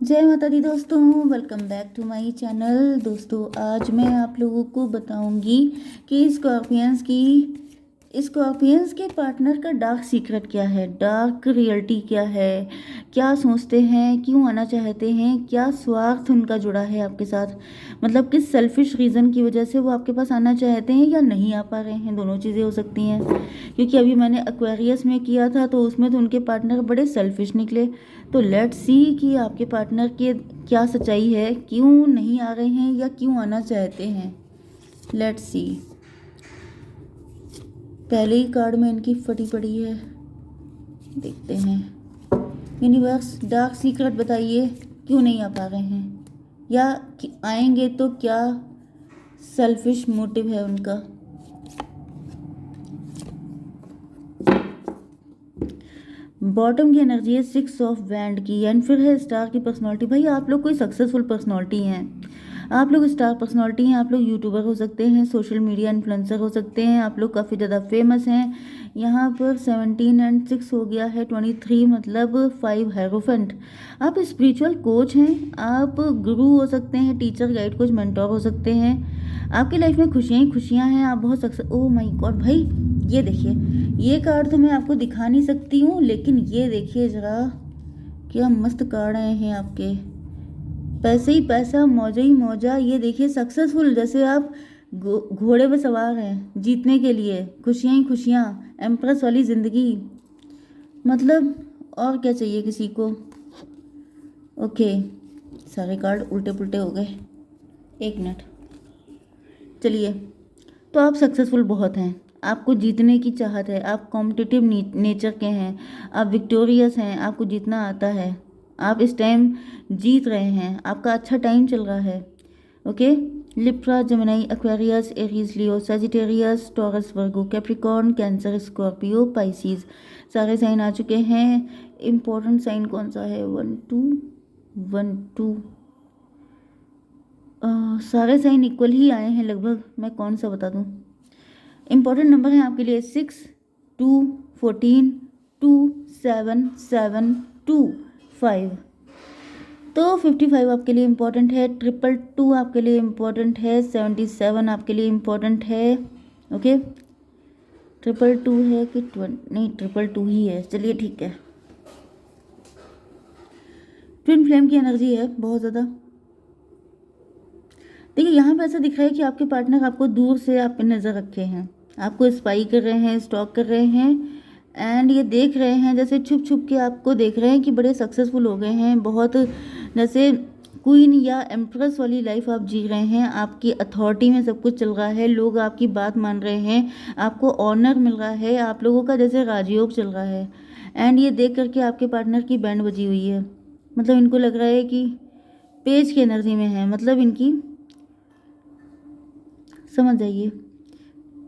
जय माता दी दोस्तों, welcome back to my channel. दोस्तों आज मैं आप लोगों को बताऊंगी कि स्कॉर्पियंस के पार्टनर का डार्क सीक्रेट क्या है, डार्क रियलिटी क्या है, क्या सोचते हैं, क्यों आना चाहते हैं, क्या स्वार्थ उनका जुड़ा है आपके साथ, मतलब किस सेल्फिश रीज़न की वजह से वो आपके पास आना चाहते हैं या नहीं आ पा रहे हैं। दोनों चीज़ें हो सकती हैं, क्योंकि अभी मैंने एक्वेरियस में किया था तो उसमें तो उनके पार्टनर बड़े सेल्फिश निकले। तो लेट्स सी कि आपके पार्टनर की क्या सच्चाई है, क्यों नहीं आ रहे हैं या क्यों आना चाहते हैं। Let's see. पहले ही कार्ड में इनकी फटी पड़ी है, देखते हैं। यूनिवर्स डार्क सीक्रेट बताइए, क्यों नहीं आ पा रहे हैं, या आएंगे तो क्या सेल्फिश मोटिव है उनका। बॉटम की एनर्जी है 6 ऑफ वैंड की, एंड फिर है स्टार की पर्सनालिटी। भाई आप लोग कोई सक्सेसफुल पर्सनालिटी हैं, आप लोग स्टार पर्सनालिटी हैं, आप लोग यूट्यूबर हो सकते हैं, सोशल मीडिया इन्फ्लुएंसर हो सकते हैं, आप लोग काफ़ी ज़्यादा फेमस हैं। यहाँ पर 17 एंड 6 हो गया है 23, मतलब 5 हेरोफेंट। आप स्पिरिचुअल कोच हैं, आप गुरु हो सकते हैं, टीचर, गाइड, कोच, मेंटोर हो सकते हैं। आपकी लाइफ में खुशियाँ ही खुशियाँ हैं, आप बहुत सक्सेस। ओह माय गॉड भाई, ये देखिए, ये कार्ड तो मैं आपको दिखा नहीं सकती हूँ, लेकिन ये देखिए ज़रा, क्या मस्त कार्ड आए हैं आपके। पैसे ही पैसा, मौजा ही मौजा। ये देखिए सक्सेसफुल, जैसे आप घोड़े पे सवार हैं जीतने के लिए, खुशियाँ ही खुशियाँ, एम्प्रेस वाली ज़िंदगी, मतलब और क्या चाहिए किसी को। ओके, सारे कार्ड उल्टे पुल्टे हो गए, एक मिनट। चलिए, तो आप सक्सेसफुल बहुत हैं, आपको जीतने की चाहत है, आप कॉम्पिटिटिव नेचर के हैं, आप विक्टोरियस हैं, आपको जीतना आता है, आप इस टाइम जीत रहे हैं, आपका अच्छा टाइम चल रहा है। Okay, Libra, Gemini, Aquarius, Aries, Leo, Sagittarius, Taurus, Virgo, Capricorn, Cancer, Scorpio, Pisces, सारे साइन आ चुके हैं। इम्पोर्टेंट साइन कौन सा है? 1 2 1 2, सारे साइन इक्वल ही आए हैं लगभग, मैं कौन सा बता दूं। इम्पोर्टेंट नंबर है आपके लिए 6 2 14 2 7 7 2 5। तो 55 आपके लिए इम्पोर्टेंट है, 222 आपके लिए इम्पोर्टेंट है, 77 आपके लिए इम्पोर्टेंट है। ओके, 222 है कि नहीं, 222 ही है, चलिए ठीक है। ट्विन फ्लेम की एनर्जी है बहुत ज़्यादा। देखिए यहाँ पे ऐसा दिख रहा है कि आपके पार्टनर आपको दूर से आप पे नज़र रखे हैं, आपको स्पाई कर रहे हैं, स्टॉक कर रहे हैं, एंड ये देख रहे हैं, जैसे छुप छुप के आपको देख रहे हैं कि बड़े सक्सेसफुल हो गए हैं, बहुत जैसे क्वीन या एम्प्रेस वाली लाइफ आप जी रहे हैं, आपकी अथॉरिटी में सब कुछ चल रहा है, लोग आपकी बात मान रहे हैं, आपको ऑनर मिल रहा है, आप लोगों का जैसे राजयोग चल रहा है। एंड ये देख करके आपके पार्टनर की बैंड बजी हुई है, मतलब इनको लग रहा है कि पेज की एनर्जी में है, मतलब इनकी, समझ जाइए,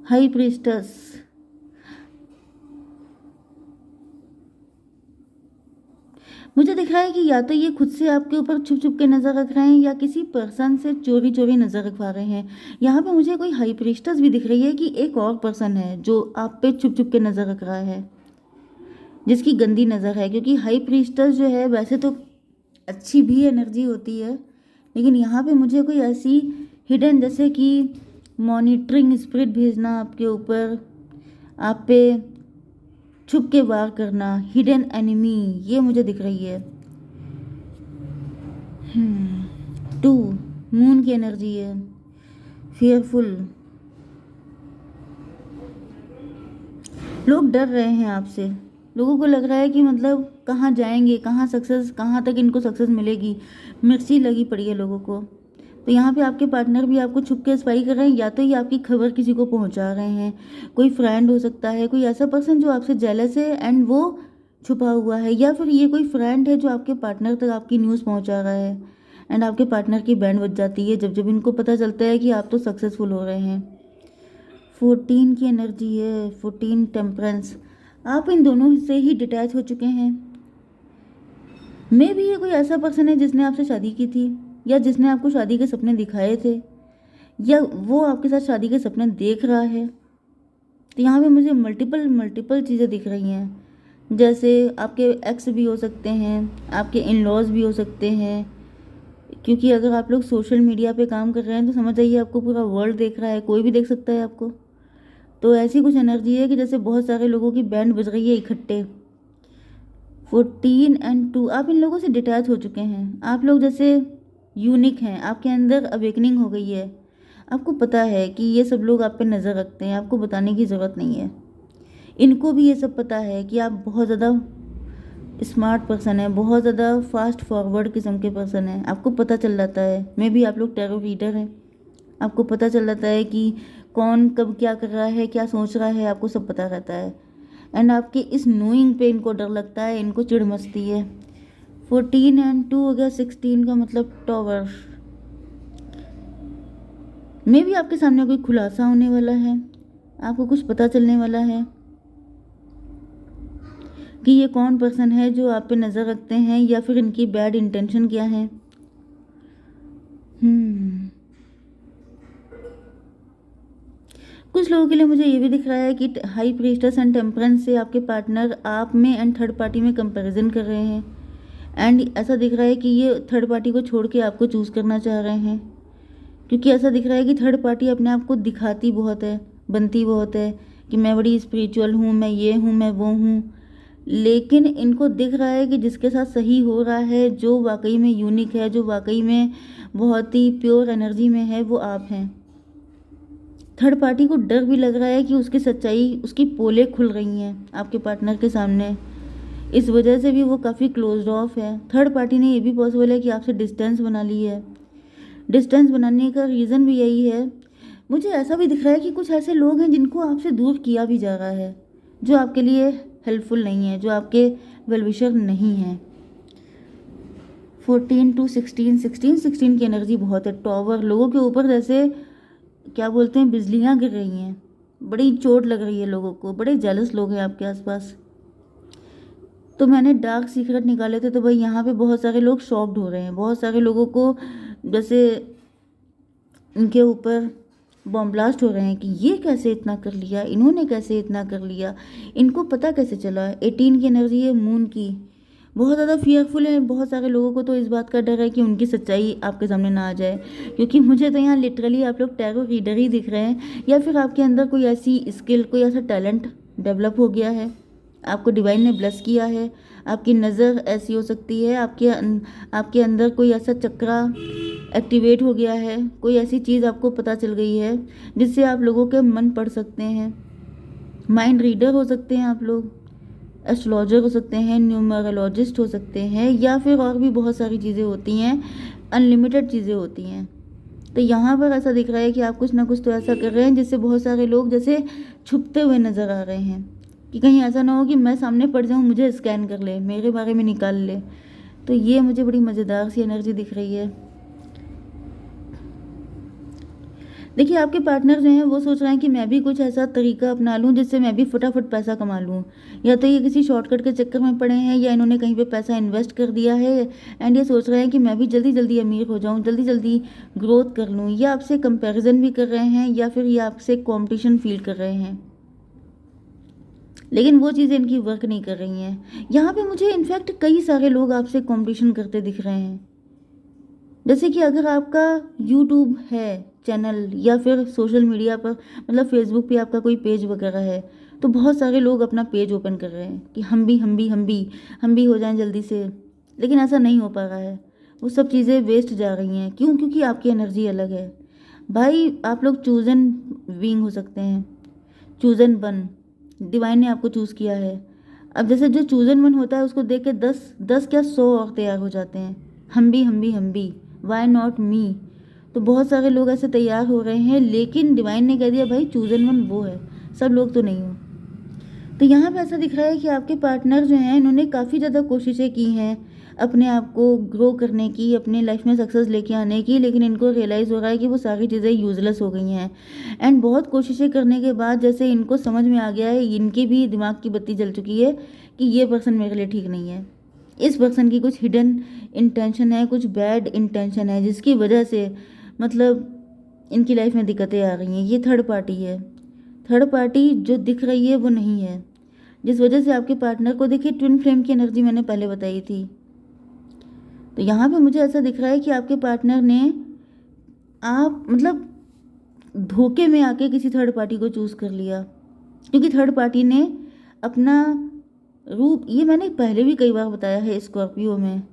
हाई प्रीस्टस। मुझे दिख रहा है कि या तो ये खुद से आपके ऊपर छुप छुप के नज़र रख रहे हैं या किसी पर्सन से चोरी चोरी नज़र रखवा रहे हैं। यहाँ पे मुझे कोई हाई प्रीस्टस भी दिख रही है कि एक और पर्सन है जो आप पे छुप छुप के नज़र रख रहा है, जिसकी गंदी नज़र है। क्योंकि हाई प्रीस्टस जो है वैसे तो अच्छी भी एनर्जी होती है, लेकिन यहाँ पे मुझे कोई ऐसी हिडन, जैसे कि मॉनिटरिंग स्पिरिट भेजना आपके ऊपर, आप पे छुप के वार करना, हिडन एनिमी, ये मुझे दिख रही है। 2 मून की एनर्जी है, फियरफुल, लोग डर रहे हैं आपसे, लोगों को लग रहा है कि मतलब कहाँ जाएंगे, कहाँ सक्सेस, कहाँ तक इनको सक्सेस मिलेगी, मिर्ची लगी पड़ी है लोगों को। तो यहाँ पे आपके पार्टनर भी आपको छुप के स्पाई कर रहे हैं, या तो ये आपकी खबर किसी को पहुँचा रहे हैं, कोई फ्रेंड हो सकता है, कोई ऐसा पर्सन जो आपसे जेलस है एंड वो छुपा हुआ है, या फिर ये कोई फ्रेंड है जो आपके पार्टनर तक आपकी न्यूज़ पहुँचा रहा है, एंड आपके पार्टनर की बैंड बज जाती है जब जब इनको पता चलता है कि आप तो सक्सेसफुल हो रहे हैं। 14 की एनर्जी है, 14 टेम्परेंस। आप इन दोनों से ही डिटैच हो चुके हैं। मे भी ये कोई ऐसा पर्सन है जिसने आपसे शादी की थी, या जिसने आपको शादी के सपने दिखाए थे, या वो आपके साथ शादी के सपने देख रहा है। तो यहाँ पे मुझे मल्टीपल चीज़ें दिख रही हैं। जैसे आपके एक्स भी हो सकते हैं, आपके इन लॉज भी हो सकते हैं, क्योंकि अगर आप लोग सोशल मीडिया पे काम कर रहे हैं तो समझ जाइए आपको पूरा वर्ल्ड देख रहा है, कोई भी देख सकता है आपको। तो ऐसी कुछ एनर्जी है कि जैसे बहुत सारे लोगों की बैंड बज रही है इकट्ठे। 14 और 2, आप इन लोगों से डिटैच हो चुके हैं। आप लोग जैसे यूनिक हैं, आपके अंदर अवेकनिंग हो गई है। आपको पता है कि ये सब लोग आप पे नज़र रखते हैं, आपको बताने की ज़रूरत नहीं है। इनको भी ये सब पता है कि आप बहुत ज़्यादा स्मार्ट पर्सन है, बहुत ज़्यादा फास्ट फॉरवर्ड किस्म के पर्सन है। आपको पता चल जाता है, मे बी आप लोग टैरो रीडर हैं, आपको पता चल जाता है कि कौन कब क्या कर रहा है, क्या सोच रहा है, आपको सब पता रहता है। एंड आपके इस नोइंग पे इनको डर लगता है, इनको चिढ़ मचती है। 14 और 2 हो गया, 16 का मतलब टॉवर। मे भी आपके सामने कोई खुलासा होने वाला है, आपको कुछ पता चलने वाला है कि ये कौन पर्सन है जो आप पे नज़र रखते हैं, या फिर इनकी बैड इंटेंशन क्या है। कुछ लोगों के लिए मुझे ये भी दिख रहा है कि हाई प्रीस्टेस एंड टेम्परेंस से आपके पार्टनर आप में एंड थर्ड पार्टी में कंपैरिजन कर रहे हैं। एंड ऐसा दिख रहा है कि ये थर्ड पार्टी को छोड़ के आपको चूज़ करना चाह रहे हैं, क्योंकि ऐसा दिख रहा है कि थर्ड पार्टी अपने आप को दिखाती बहुत है, बनती बहुत है कि मैं बड़ी स्पिरिचुअल हूँ, मैं ये हूँ, मैं वो हूँ। लेकिन इनको दिख रहा है कि जिसके साथ सही हो रहा है, जो वाकई में यूनिक है, जो वाकई में बहुत ही प्योर एनर्जी में है, वो आप हैं। थर्ड पार्टी को डर भी लग रहा है कि उसकी सच्चाई, उसकी पोलें खुल रही हैं आपके पार्टनर के सामने। इस वजह से भी वो काफ़ी क्लोज्ड ऑफ है। थर्ड पार्टी ने ये भी पॉसिबल है कि आपसे डिस्टेंस बना ली है। डिस्टेंस बनाने का रीज़न भी यही है। मुझे ऐसा भी दिख रहा है कि कुछ ऐसे लोग हैं जिनको आपसे दूर किया भी जा रहा है, जो आपके लिए हेल्पफुल नहीं है, जो आपके वेलविशर नहीं हैं। 14 to 16 की एनर्जी बहुत है। टॉवर लोगों के ऊपर जैसे क्या बोलते हैं, बिजलियाँ गिर रही हैं, बड़ी चोट लग रही है लोगों को, बड़े जेलस लोग हैं आपके आसपास। तो मैंने डार्क सीक्रेट निकाले थे, तो भाई यहाँ पे बहुत सारे लोग शॉक्ड हो रहे हैं। बहुत सारे लोगों को जैसे इनके ऊपर बॉम्ब ब्लास्ट हो रहे हैं कि ये कैसे इतना कर लिया, इन्होंने कैसे इतना कर लिया, इनको पता कैसे चला। 18 की एनर्जी है मून की, बहुत ज़्यादा फियरफुल है। बहुत सारे लोगों को तो इस बात का डर है कि उनकी सच्चाई आपके सामने ना आ जाए, क्योंकि मुझे तो यहाँ लिटरली आप लोग टैरो रीडर ही दिख रहे हैं, या फिर आपके अंदर कोई ऐसी स्किल, कोई ऐसा टैलेंट डेवलप हो गया है, आपको डिवाइन ने ब्लेस किया है। आपकी नज़र ऐसी हो सकती है, आपके अंदर कोई ऐसा चक्रा एक्टिवेट हो गया है, कोई ऐसी चीज़ आपको पता चल गई है जिससे आप लोगों के मन पढ़ सकते हैं। माइंड रीडर हो सकते हैं आप लोग, एस्ट्रोलॉजर हो सकते हैं, न्यूमरोलॉजिस्ट हो सकते हैं, या फिर और भी बहुत सारी चीज़ें होती हैं, अनलिमिटेड चीज़ें होती हैं। तो यहाँ पर ऐसा दिख रहा है कि आप कुछ ना कुछ तो ऐसा कर रहे हैं जिससे बहुत सारे लोग जैसे छुपते हुए नज़र आ रहे हैं, कि कहीं ऐसा ना हो कि मैं सामने पड़ जाऊँ, मुझे स्कैन कर ले, मेरे बारे में निकाल ले। तो ये मुझे बड़ी मज़ेदार सी एनर्जी दिख रही है। देखिए आपके पार्टनर जो हैं वो सोच रहे हैं कि मैं भी कुछ ऐसा तरीका अपना लूँ जिससे मैं भी फटाफट पैसा कमा लूँ, या तो ये किसी शॉर्टकट के चक्कर में पड़े हैं, या इन्होंने कहीं पे पैसा इन्वेस्ट कर दिया है एंड ये सोच रहे हैं कि मैं भी जल्दी जल्दी अमीर हो जाऊँ, जल्दी जल्दी ग्रोथ कर लूँ। या आपसे कंपैरिजन भी कर रहे हैं, या फिर ये आपसे कॉम्पिटिशन फील कर रहे हैं, लेकिन वो चीज़ें इनकी वर्क नहीं कर रही हैं। यहाँ पे मुझे इनफैक्ट कई सारे लोग आपसे कंपटीशन करते दिख रहे हैं। जैसे कि अगर आपका यूट्यूब है चैनल, या फिर सोशल मीडिया पर मतलब फेसबुक पे आपका कोई पेज वगैरह है, तो बहुत सारे लोग अपना पेज ओपन कर रहे हैं कि हम भी हो जाएं जल्दी से। लेकिन ऐसा नहीं हो पा रहा है, वो सब चीज़ें वेस्ट जा रही हैं। क्यों? क्योंकि आपकी एनर्जी अलग है भाई। आप लोग चूजन बीइंग हो सकते हैं, चूजन वन, डिवाइन ने आपको चूज़ किया है। अब जैसे जो चूजन वन होता है उसको देख के 10 क्या 100 और तैयार हो जाते हैं। हम भी वाई नॉट मी। तो बहुत सारे लोग ऐसे तैयार हो रहे हैं, लेकिन डिवाइन ने कह दिया भाई चूजन वन वो है, सब लोग तो नहीं हो। तो यहाँ पे ऐसा दिख रहा है कि आपके पार्टनर जो हैं इन्होंने काफ़ी ज़्यादा कोशिशें की हैं अपने आप को ग्रो करने की, अपने लाइफ में सक्सेस लेके आने की, लेकिन इनको रियलाइज़ हो रहा है कि वो सारी चीज़ें यूज़लेस हो गई हैं। एंड बहुत कोशिशें करने के बाद जैसे इनको समझ में आ गया है, इनकी भी दिमाग की बत्ती जल चुकी है कि ये पर्सन मेरे लिए ठीक नहीं है। इस पर्सन की कुछ हिडन इंटेंशन है, कुछ बैड इंटेंशन है, जिसकी वजह से मतलब इनकी लाइफ में दिक्कतें आ रही हैं। ये थर्ड पार्टी है। थर्ड पार्टी जो दिख रही है वो नहीं है। जिस वजह से आपके पार्टनर को, देखिए ट्विन फ्लेम की एनर्जी मैंने पहले बताई थी। तो यहाँ पे मुझे ऐसा दिख रहा है कि आपके पार्टनर ने आप मतलब धोखे में आके किसी थर्ड पार्टी को चूज़ कर लिया, क्योंकि थर्ड पार्टी ने अपना रूप, ये मैंने पहले भी कई बार बताया है स्कॉर्पियो में,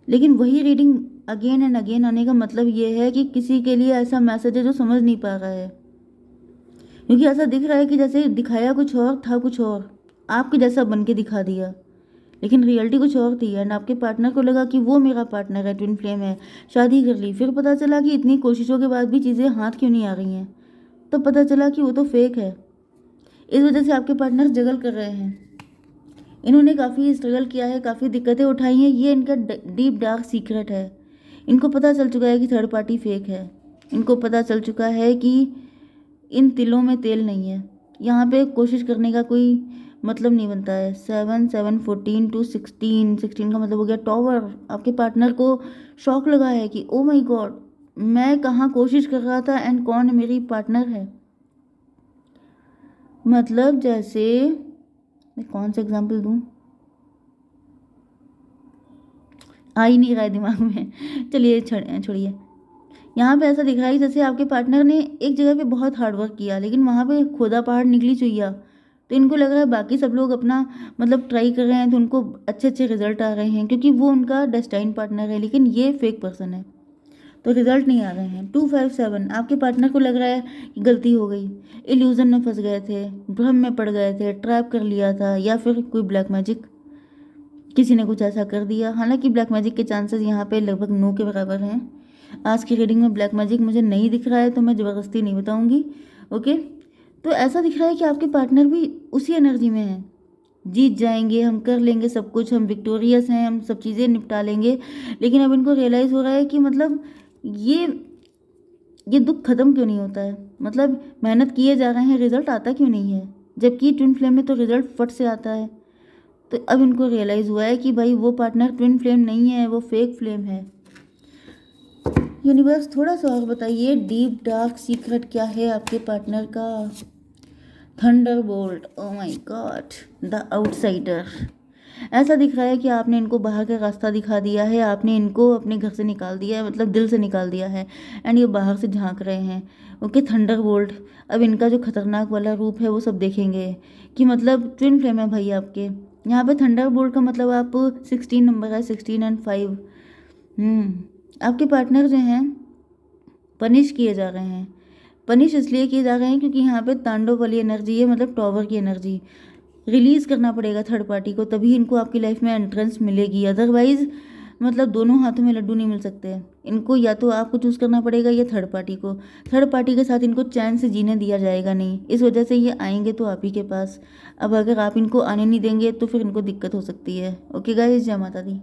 लेकिन वही रीडिंग अगेन एंड अगेन आने का मतलब ये है कि किसी के लिए ऐसा मैसेज है जो समझ नहीं पा रहा है, क्योंकि ऐसा दिख रहा है कि जैसे दिखाया कुछ और था, कुछ और आपके जैसा बन के दिखा दिया, लेकिन रियलिटी कुछ और थी। एंड आपके पार्टनर को लगा कि वो मेरा पार्टनर है, ट्विन फ्लेम है, शादी कर ली। फिर पता चला कि इतनी कोशिशों के बाद भी चीज़ें हाथ क्यों नहीं आ रही हैं, तो पता चला कि वो तो फेक है। इस वजह से आपके पार्टनर जगल कर रहे हैं। इन्होंने काफ़ी स्ट्रगल किया है, काफ़ी दिक्कतें उठाई हैं। ये इनका डीप डार्क सीक्रेट है। इनको पता चल चुका है कि थर्ड पार्टी फेक है। इनको पता चल चुका है कि इन तिलों में तेल नहीं है। यहाँ पे कोशिश करने का कोई मतलब नहीं बनता है। 7 7 14 to 16 का मतलब हो गया टॉवर। आपके पार्टनर को शौक लगा है कि ओ माय गॉड, मैं कहाँ कोशिश कर रहा था एंड कौन मेरी पार्टनर है। मतलब जैसे मैं कौन सा एग्जाम्पल दूँ, आ ही नहीं रहा है दिमाग में, चलिए छोड़िए। यहाँ पे ऐसा दिख रहा है जैसे आपके पार्टनर ने एक जगह पे बहुत हार्ड वर्क किया, लेकिन वहाँ पे खोदा पहाड़ निकली चुईया। तो इनको लग रहा है बाकी सब लोग अपना मतलब ट्राई कर रहे हैं तो उनको अच्छे अच्छे रिजल्ट आ रहे हैं, क्योंकि वो उनका डेस्टाइन पार्टनर है, लेकिन ये फेक पर्सन है, तो रिजल्ट नहीं आ रहे हैं। 257 आपके पार्टनर को लग रहा है कि गलती हो गई, इल्यूजन में फंस गए थे, भ्रम में पड़ गए थे, ट्रैप कर लिया था, या फिर कोई ब्लैक मैजिक, किसी ने कुछ ऐसा कर दिया। हालांकि ब्लैक मैजिक के चांसेस यहाँ पे लगभग 9 के बराबर हैं। आज की रीडिंग में ब्लैक मैजिक मुझे नहीं दिख रहा है, तो मैं ज़बरदस्ती नहीं बताऊंगी। ओके, तो ऐसा दिख रहा है कि आपके पार्टनर भी उसी एनर्जी में है, जीत जाएंगे, हम कर लेंगे सब कुछ, हम विक्टोरियस हैं, हम सब चीज़ें निपटा लेंगे। लेकिन अब इनको रियलाइज़ हो रहा है कि मतलब ये दुख खत्म क्यों नहीं होता है। मतलब मेहनत किए जा रहे हैं, रिजल्ट आता क्यों नहीं है, जबकि ट्विन फ्लेम में तो रिजल्ट फट से आता है। तो अब इनको रियलाइज़ हुआ है कि भाई वो पार्टनर ट्विन फ्लेम नहीं है, वो फेक फ्लेम है। यूनिवर्स थोड़ा सा और बताइए, डीप डार्क सीक्रेट क्या है आपके पार्टनर का। Thunderbolt, oh my God, the outsider. ऐसा दिख रहा है कि आपने इनको बाहर का रास्ता दिखा दिया है, आपने इनको अपने घर से निकाल दिया है, मतलब दिल से निकाल दिया है, एंड ये बाहर से झांक रहे हैं। ओके, थंडरबोल्ट अब इनका जो खतरनाक वाला रूप है वो सब देखेंगे कि मतलब ट्विन फ्लेम है भाई आपके। यहाँ पे थंडरबोल्ट का मतलब आप 16 नंबर है, 16 एंड 5। आपके पार्टनर जो हैं पनिश किए जा रहे हैं। पनिश इसलिए किए जा रहे हैं क्योंकि यहाँ पे तांडव वाली एनर्जी है, मतलब टॉवर की एनर्जी। रिलीज़ करना पड़ेगा थर्ड पार्टी को, तभी इनको आपकी लाइफ में एंट्रेंस मिलेगी। अदरवाइज मतलब दोनों हाथों में लड्डू नहीं मिल सकते। इनको या तो आपको चूज़ करना पड़ेगा या थर्ड पार्टी को। थर्ड पार्टी के साथ इनको चैन से जीने दिया जाएगा नहीं, इस वजह से ये आएंगे तो आप ही के पास। अब अगर आप इनको आने नहीं देंगे तो फिर इनको दिक्कत हो सकती है। ओके गाइस, जय माता दी।